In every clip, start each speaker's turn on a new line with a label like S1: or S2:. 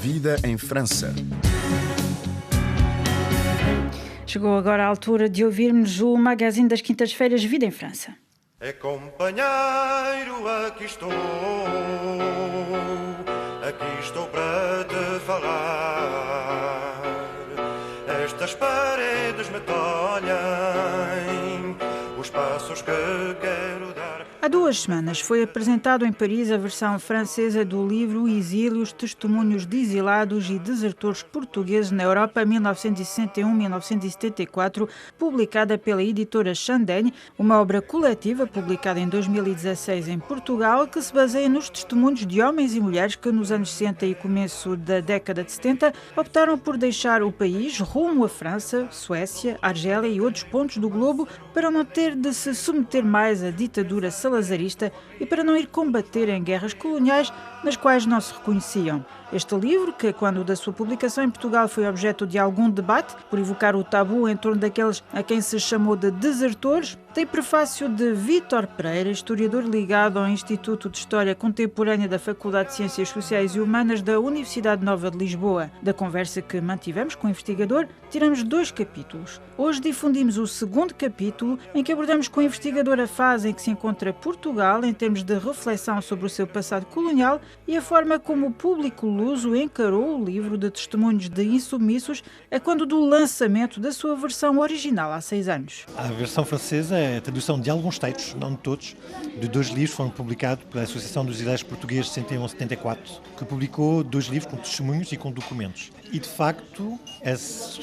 S1: Vida em França.
S2: Chegou agora a altura de ouvirmos o magazine das quintas-feiras Vida em França.
S3: É companheiro, aqui estou para te falar. Estas paredes me tolhem os passos que quero dar.
S2: Há 2 semanas foi apresentado em Paris a versão francesa do livro Exílios, Testemunhos de Exilados e Desertores Portugueses na Europa 1961-1974, publicada pela editora Chandaigne, uma obra coletiva publicada em 2016 em Portugal, que se baseia nos testemunhos de homens e mulheres que nos anos 60 e começo da década de 70 optaram por deixar o país rumo à França, Suécia, Argélia e outros pontos do globo para não ter de se submeter mais à ditadura salazarista e para não ir combater em guerras coloniais nas quais não se reconheciam. Este livro, que quando da sua publicação em Portugal foi objeto de algum debate, por evocar o tabu em torno daqueles a quem se chamou de desertores, tem prefácio de Vítor Pereira, historiador ligado ao Instituto de História Contemporânea da Faculdade de Ciências Sociais e Humanas da Universidade Nova de Lisboa. Da conversa que mantivemos com o investigador, tiramos 2 capítulos. Hoje difundimos o 2º capítulo, em que abordamos com o investigador a fase em que se encontra Portugal em termos de reflexão sobre o seu passado colonial e a forma como o público luso encarou o livro de testemunhos de insubmissos a quando do lançamento da sua versão original há 6 anos.
S4: A versão francesa é a tradução de alguns textos, não de todos, de 2 livros que foram publicados pela Associação dos Exilados Portugueses 61-74, que publicou 2 livros com testemunhos e com documentos. E, de facto, esses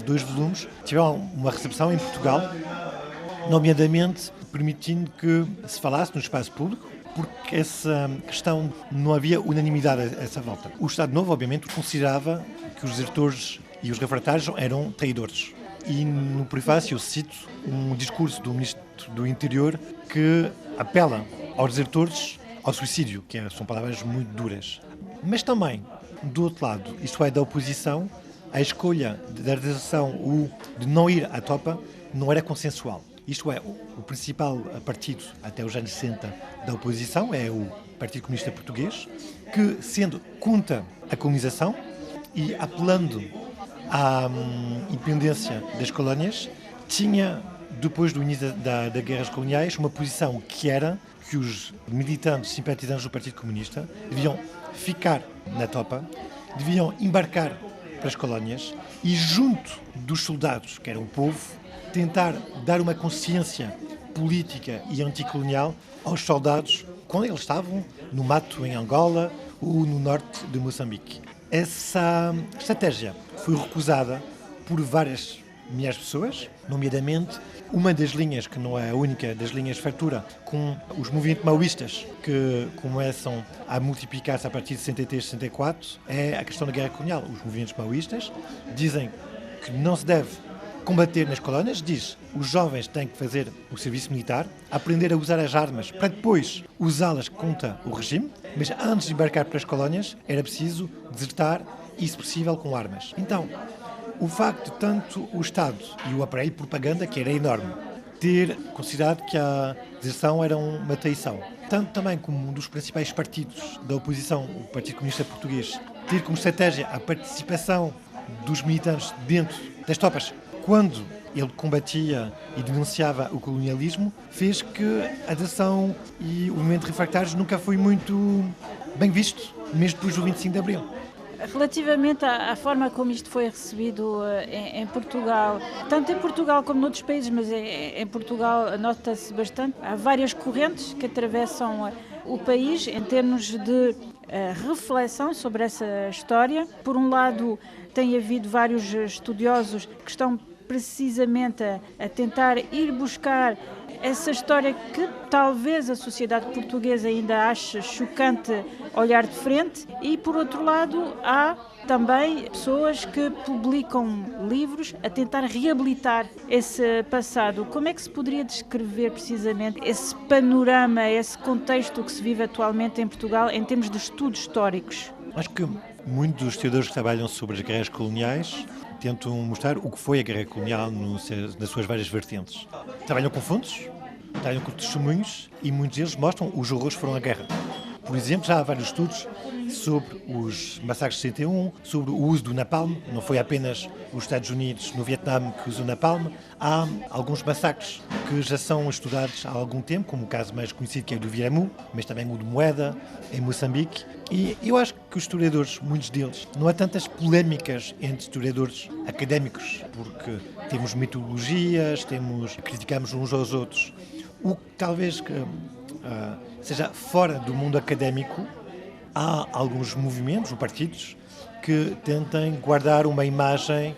S4: 2 volumes tiveram uma recepção em Portugal, nomeadamente permitindo que se falasse no espaço público, porque essa questão não havia unanimidade a essa volta. O Estado Novo, obviamente, considerava que os desertores e os refratários eram traidores. E no prefácio eu cito um discurso do Ministro do Interior que apela aos desertores ao suicídio, que são palavras muito duras. Mas também, do outro lado, isto é, da oposição, a escolha da deserção ou de não ir à tropa não era consensual. Isto é, o principal partido até os anos 60 da oposição é o Partido Comunista Português, que, sendo contra a colonização e apelando à independência das colónias, tinha, depois do início das guerras coloniais, uma posição que era que os militantes simpatizantes do Partido Comunista deviam ficar na tropa, deviam embarcar para as colónias e, junto dos soldados, que era o povo, tentar dar uma consciência política e anticolonial aos soldados quando eles estavam no mato em Angola ou no norte de Moçambique. Essa estratégia foi recusada por várias milhares de pessoas, nomeadamente uma das linhas, que não é a única das linhas de fratura, com os movimentos maoístas que começam a multiplicar-se a partir de 63, 64, é a questão da guerra colonial. Os movimentos maoístas dizem que não se deve combater nas colónias, diz os jovens têm que fazer o serviço militar, aprender a usar as armas para depois usá-las contra o regime, mas antes de embarcar para as colónias era preciso desertar e, se possível, com armas. Então, o facto de tanto o Estado e o aparelho de propaganda, que era enorme, ter considerado que a deserção era uma traição, tanto também como um dos principais partidos da oposição, o Partido Comunista Português, ter como estratégia a participação dos militantes dentro das tropas, quando ele combatia e denunciava o colonialismo, fez que a deserção e o movimento de refractários nunca foi muito bem visto, mesmo depois do 25 de Abril.
S2: Relativamente à forma como isto foi recebido em Portugal, tanto em Portugal como noutros países, mas em Portugal nota-se bastante, há várias correntes que atravessam o país em termos de reflexão sobre essa história. Por um lado, tem havido vários estudiosos que estão precisamente a tentar ir buscar essa história que talvez a sociedade portuguesa ainda ache chocante olhar de frente, e por outro lado há também pessoas que publicam livros a tentar reabilitar esse passado. Como é que se poderia descrever precisamente esse panorama, esse contexto que se vive atualmente em Portugal em termos de estudos históricos?
S4: Acho que muitos dos historiadores que trabalham sobre as guerras coloniais tentam mostrar o que foi a guerra colonial nas suas várias vertentes. Trabalham com fontes, trabalham com testemunhos e muitos deles mostram os horrores que foram a guerra. Por exemplo, já há vários estudos sobre os massacres de 61, sobre o uso do napalm. Não foi apenas os Estados Unidos no Vietnã que usam napalm. Há alguns massacres que já são estudados há algum tempo, como o caso mais conhecido que é o do Viramu, mas também o de Moeda, em Moçambique. E eu acho que os historiadores, muitos deles, não há tantas polémicas entre historiadores académicos, porque temos metodologias, criticamos uns aos outros. O que talvez seja fora do mundo académico, há alguns movimentos ou partidos que tentem guardar uma imagem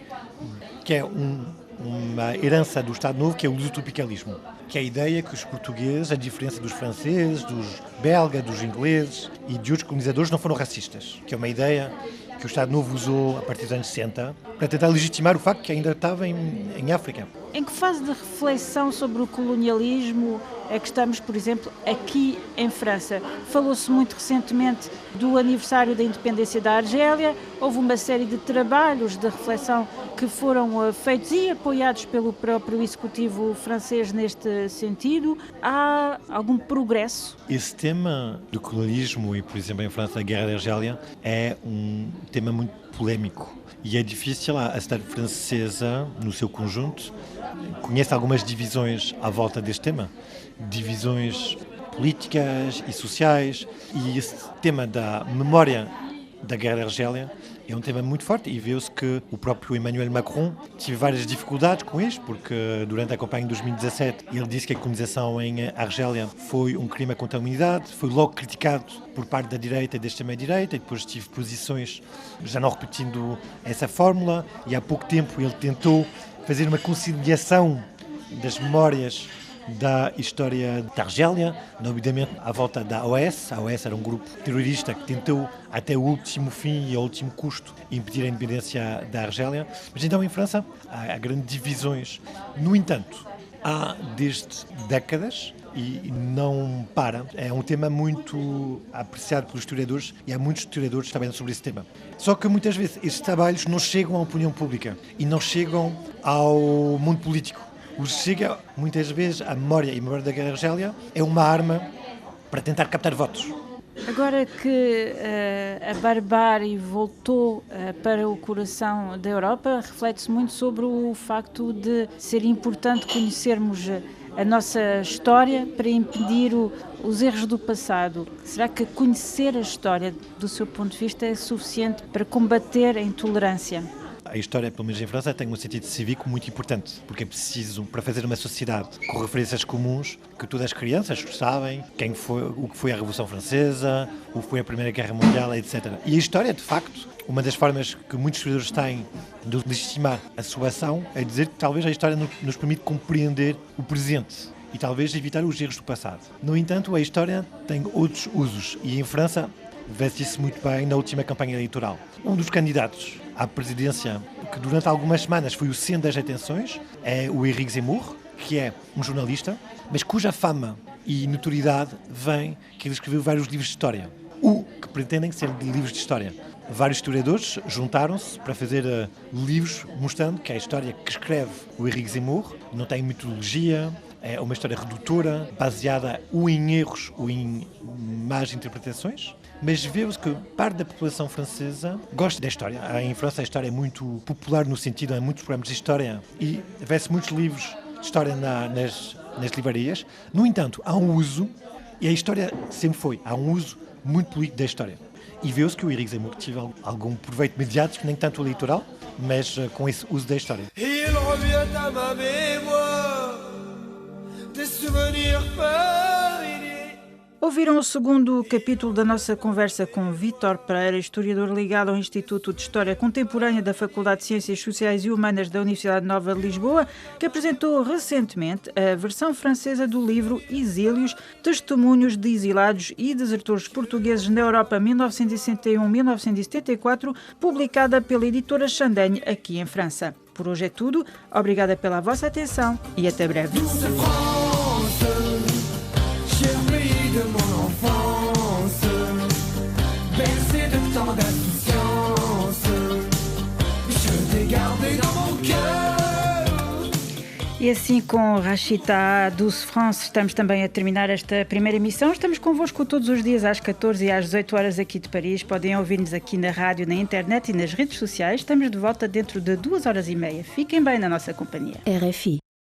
S4: que é uma herança do Estado Novo, que é o lusotropicalismo, que é a ideia que os portugueses, a diferença dos franceses, dos belgas, dos ingleses e de outros colonizadores, não foram racistas, que é uma ideia que o Estado Novo usou a partir dos anos 60 para tentar legitimar o facto que ainda estava em África.
S2: Em que fase de reflexão sobre o colonialismo é que estamos, por exemplo, aqui em França? Falou-se muito recentemente do aniversário da independência da Argélia, houve uma série de trabalhos de reflexão que foram feitos e apoiados pelo próprio executivo francês neste sentido. Há algum progresso?
S4: Esse tema do colonialismo e, por exemplo, em França, a Guerra da Argélia, é um tema muito polémico. E é difícil, a sociedade francesa, no seu conjunto, conhece algumas divisões à volta deste tema. Divisões políticas e sociais. E esse tema da memória da Guerra da Argélia é um tema muito forte e vê-se que o próprio Emmanuel Macron teve várias dificuldades com isto, porque durante a campanha de 2017 ele disse que a colonização em Argélia foi um crime contra a humanidade, foi logo criticado por parte da direita e da extrema-direita, e depois tive posições já não repetindo essa fórmula, e há pouco tempo ele tentou fazer uma conciliação das memórias da história da Argélia, nomeadamente à volta da OAS. A OAS era um grupo terrorista que tentou até o último fim e ao último custo impedir a independência da Argélia. Mas então em França há grandes divisões. No entanto, há desde décadas e não para. É um tema muito apreciado pelos historiadores e há muitos historiadores trabalhando sobre esse tema. Só que muitas vezes esses trabalhos não chegam à opinião pública e não chegam ao mundo político. O que chega, muitas vezes, a memória da Guerra da Argélia é uma arma para tentar captar votos.
S2: Agora que a barbárie voltou para o coração da Europa, reflete-se muito sobre o facto de ser importante conhecermos a nossa história para impedir os erros do passado. Será que conhecer a história, do seu ponto de vista, é suficiente para combater a intolerância?
S4: A história, pelo menos em França, tem um sentido cívico muito importante, porque é preciso, para fazer uma sociedade com referências comuns, que todas as crianças sabem o que foi a Revolução Francesa, o que foi a Primeira Guerra Mundial, etc. E a história, de facto, uma das formas que muitos historiadores têm de legitimar a sua ação é dizer que talvez a história nos permite compreender o presente e talvez evitar os erros do passado. No entanto, a história tem outros usos e em França vê-se isso muito bem na última campanha eleitoral. Um dos candidatos à presidência, que durante algumas semanas foi o centro das atenções, é o Éric Zemmour, que é um jornalista, mas cuja fama e notoriedade vem que ele escreveu vários livros de história, que pretendem ser livros de história. Vários historiadores juntaram-se para fazer livros mostrando que a história que escreve o Éric Zemmour não tem metodologia, é uma história redutora, baseada ou em erros ou em más interpretações, mas vê-se que parte da população francesa gosta da história. Em França a história é muito popular no sentido, há muitos programas de história e vê-se muitos livros de história nas livrarias. No entanto, há um uso, e a história sempre foi, há um uso muito político da história. E vê-se que o Éric Zemmour teve algum proveito mediático, nem tanto eleitoral, mas com esse uso da história.
S1: Il revient à ma mémoire des souvenirs familiers.
S2: Ouviram o segundo capítulo da nossa conversa com Vítor Pereira, historiador ligado ao Instituto de História Contemporânea da Faculdade de Ciências Sociais e Humanas da Universidade Nova de Lisboa, que apresentou recentemente a versão francesa do livro Exílios, Testemunhos de Exilados e Desertores Portugueses na Europa 1961-1974, publicada pela editora Chandaigne, aqui em França. Por hoje é tudo. Obrigada pela vossa atenção e até breve.
S1: De mon enfance, bercé de tant d'insouciance, je t'ai gardé dans mon cœur.
S2: E assim, com Rachita Douce France, estamos também a terminar esta primeira emissão. Estamos convosco todos os dias às 14 e às 18 horas aqui de Paris. Podem ouvir-nos aqui na rádio, na internet e nas redes sociais. Estamos de volta dentro de 2 horas e meia. Fiquem bem na nossa companhia.
S5: RFI.